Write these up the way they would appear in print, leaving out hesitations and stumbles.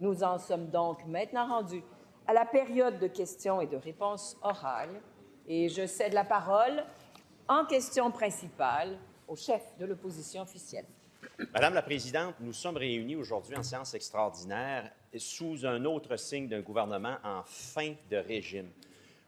Nous en sommes donc maintenant rendus à la période de questions et de réponses orales. Et je cède la parole en question principale au chef de l'opposition officielle. Madame la Présidente, nous sommes réunis aujourd'hui en séance extraordinaire sous un autre signe d'un gouvernement en fin de régime.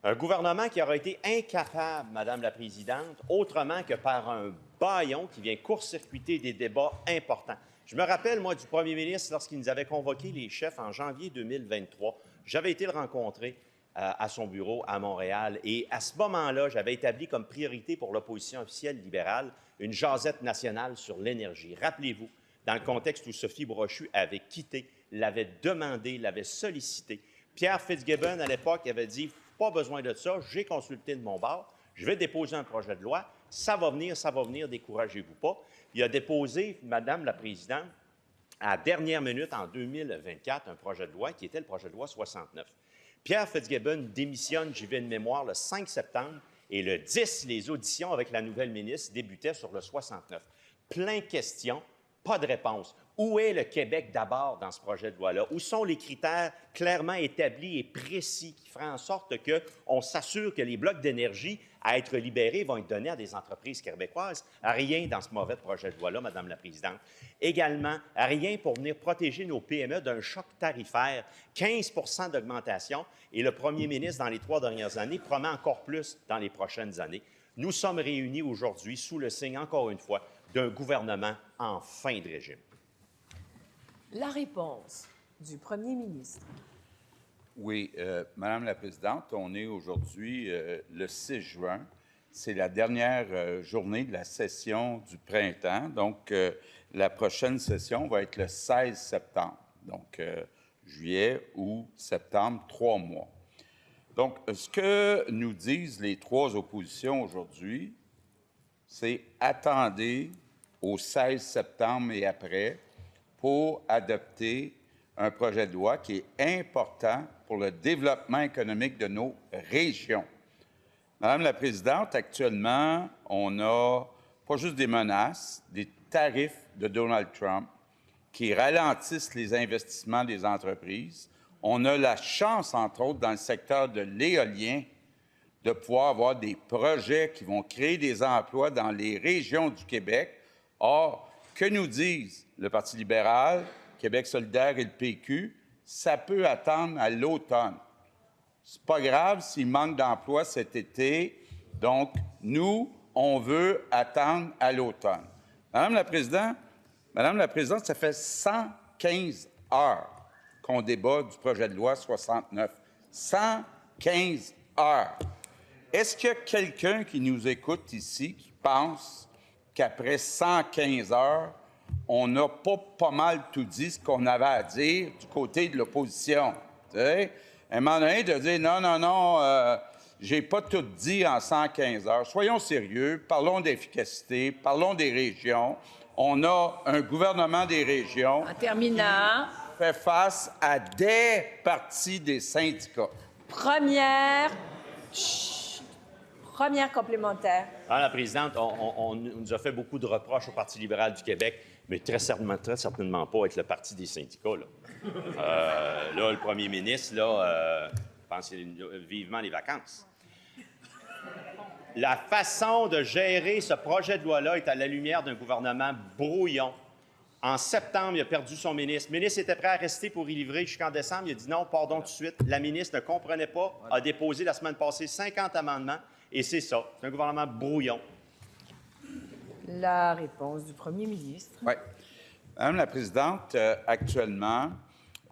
Un gouvernement qui aura été incapable, Madame la Présidente, autrement que par un bâillon qui vient court-circuiter des débats importants. Je me rappelle, moi, du premier ministre, lorsqu'il nous avait convoqué les chefs en janvier 2023. J'avais été le rencontrer à son bureau à Montréal. Et à ce moment-là, j'avais établi comme priorité pour l'opposition officielle libérale une jasette nationale sur l'énergie. Rappelez-vous, dans le contexte où Sophie Brochu avait quitté, l'avait demandé, l'avait sollicité. Pierre Fitzgibbon, à l'époque, avait dit « Pas besoin de ça, j'ai consulté de mon bord, je vais déposer un projet de loi, ça va venir, découragez-vous pas. » Il a déposé, Madame la Présidente, à la dernière minute, en 2024, un projet de loi qui était le projet de loi 69. Pierre Fitzgibbon démissionne, j'y vais de mémoire, le 5 septembre, et le 10, les auditions avec la nouvelle ministre débutaient sur le 69. Plein de questions, pas de réponse. Où est le Québec d'abord dans ce projet de loi-là? Où sont les critères clairement établis et précis qui feraient en sorte qu'on s'assure que les blocs d'énergie à être libérés vont être donnés à des entreprises québécoises? Rien dans ce mauvais projet de loi-là, Madame la Présidente. Également, rien pour venir protéger nos PME d'un choc tarifaire, 15 % d'augmentation, et le premier ministre, dans les 3 dernières années, promet encore plus dans les prochaines années. Nous sommes réunis aujourd'hui sous le signe, encore une fois, d'un gouvernement en fin de régime. La réponse du premier ministre. Oui, Madame la Présidente, on est aujourd'hui le 6 juin. C'est la dernière journée de la session du printemps. Donc, la prochaine session va être le 16 septembre. Donc, juillet, août, septembre, 3 mois. Donc, ce que nous disent les 3 oppositions aujourd'hui, c'est attendez au 16 septembre et après pour adopter un projet de loi qui est important pour le développement économique de nos régions. Madame la Présidente, actuellement, on a pas juste des menaces, des tarifs de Donald Trump qui ralentissent les investissements des entreprises. On a la chance, entre autres, dans le secteur de l'éolien, de pouvoir avoir des projets qui vont créer des emplois dans les régions du Québec. Or, que nous disent le Parti libéral, Québec solidaire et le PQ? Ça peut attendre à l'automne. C'est pas grave s'il manque d'emplois cet été. Donc, nous, on veut attendre à l'automne. Madame la Présidente, ça fait 115 heures qu'on débat du projet de loi 69. 115 heures. Est-ce qu'il y a quelqu'un qui nous écoute ici qui pense qu'après 115 heures, on n'a pas mal tout dit ce qu'on avait à dire du côté de l'opposition? À un moment donné, de dire non, j'ai pas tout dit en 115 heures. Soyons sérieux, parlons d'efficacité, parlons des régions. On a un gouvernement des régions. En terminant. Qui fait face à des partis des syndicats. Première complémentaire. Madame la Présidente, on nous a fait beaucoup de reproches au Parti libéral du Québec, mais très certainement pas avec le Parti des syndicats. Là, le premier ministre, pense vivement les vacances. La façon de gérer ce projet de loi-là est à la lumière d'un gouvernement brouillon. En septembre, il a perdu son ministre. Le ministre était prêt à rester pour y livrer jusqu'en décembre. Il a dit non, pardon tout de suite. La ministre ne comprenait pas, a déposé la semaine passée 50 amendements, et c'est ça. C'est un gouvernement brouillon. La réponse du premier ministre. Oui. Madame la Présidente, actuellement,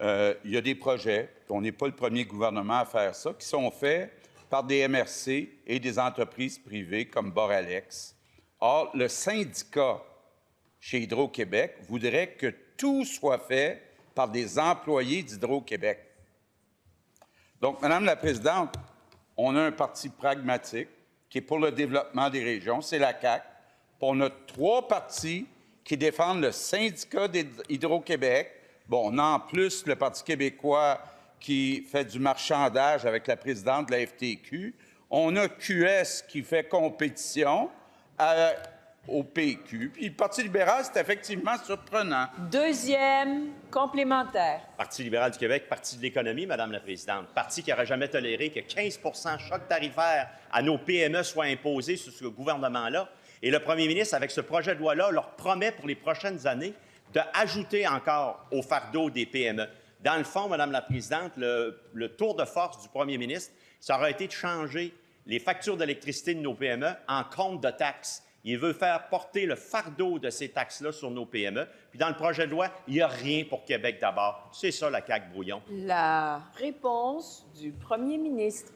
il y a des projets, on n'est pas le premier gouvernement à faire ça, qui sont faits par des MRC et des entreprises privées comme Boralex. Or, le syndicat chez Hydro-Québec voudrait que tout soit fait par des employés d'Hydro-Québec. Donc, Madame la Présidente, on a un parti pragmatique qui est pour le développement des régions, c'est la CAQ. Puis on a 3 partis qui défendent le syndicat d'Hydro-Québec. Bon, on a en plus le Parti québécois qui fait du marchandage avec la présidente de la FTQ. On a QS qui fait compétition au PQ. Puis le Parti libéral, c'est effectivement surprenant. Deuxième complémentaire. Parti libéral du Québec, Parti de l'économie, Madame la Présidente. Parti qui n'aurait jamais toléré que 15 choc tarifaire à nos PME soit imposé sur ce gouvernement-là. Et le premier ministre, avec ce projet de loi-là, leur promet pour les prochaines années d'ajouter encore au fardeau des PME. Dans le fond, Madame la Présidente, le tour de force du premier ministre, ça aurait été de changer les factures d'électricité de nos PME en compte de taxes. Il veut faire porter le fardeau de ces taxes-là sur nos PME. Puis dans le projet de loi, il n'y a rien pour Québec d'abord. C'est ça, la CAQ brouillon. La réponse du premier ministre.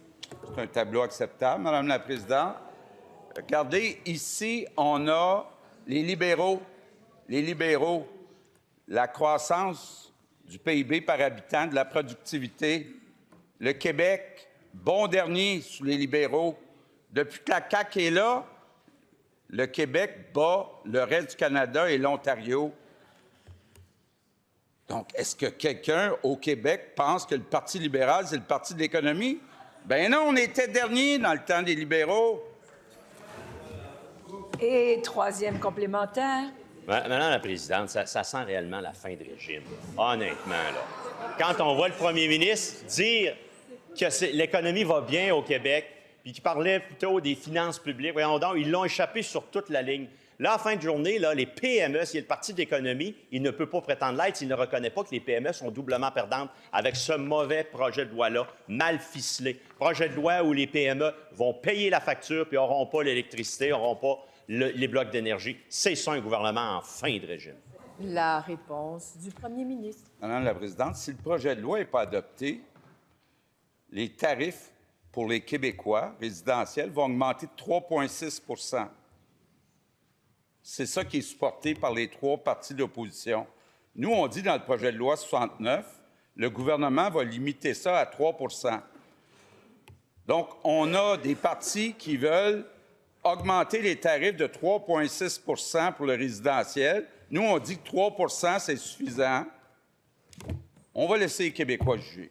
C'est un tableau acceptable, Madame la Présidente. Regardez, ici, on a les libéraux, la croissance du PIB par habitant, de la productivité. Le Québec, bon dernier sous les libéraux. Depuis que la CAQ est là, le Québec bat le reste du Canada et l'Ontario. Donc, est-ce que quelqu'un au Québec pense que le Parti libéral, c'est le parti de l'économie? Ben non, on était dernier dans le temps des libéraux. Et troisième complémentaire. Madame la Présidente, ça sent réellement la fin de régime. Honnêtement, là. Quand on voit le premier ministre dire que l'économie va bien au Québec, puis qu'il parlait plutôt des finances publiques, voyons donc, ils l'ont échappé sur toute la ligne. Là, en fin de journée, là, les PME, s'il y a le Parti de l'économie, il ne peut pas prétendre l'être s'il ne reconnaît pas que les PME sont doublement perdantes avec ce mauvais projet de loi-là, mal ficelé. Projet de loi où les PME vont payer la facture puis n'auront pas l'électricité, n'auront pas les blocs d'énergie. C'est ça, un gouvernement en fin de régime. La réponse du premier ministre. Madame la Présidente, si le projet de loi n'est pas adopté, les tarifs pour les Québécois résidentiels vont augmenter de 3,6 C'est ça qui est supporté par les trois partis d'opposition. Nous, on dit dans le projet de loi 69, le gouvernement va limiter ça à 3 Donc, on a des partis qui veulent augmenter les tarifs de 3,6 pour le résidentiel. Nous, on dit que 3 c'est suffisant. On va laisser les Québécois juger.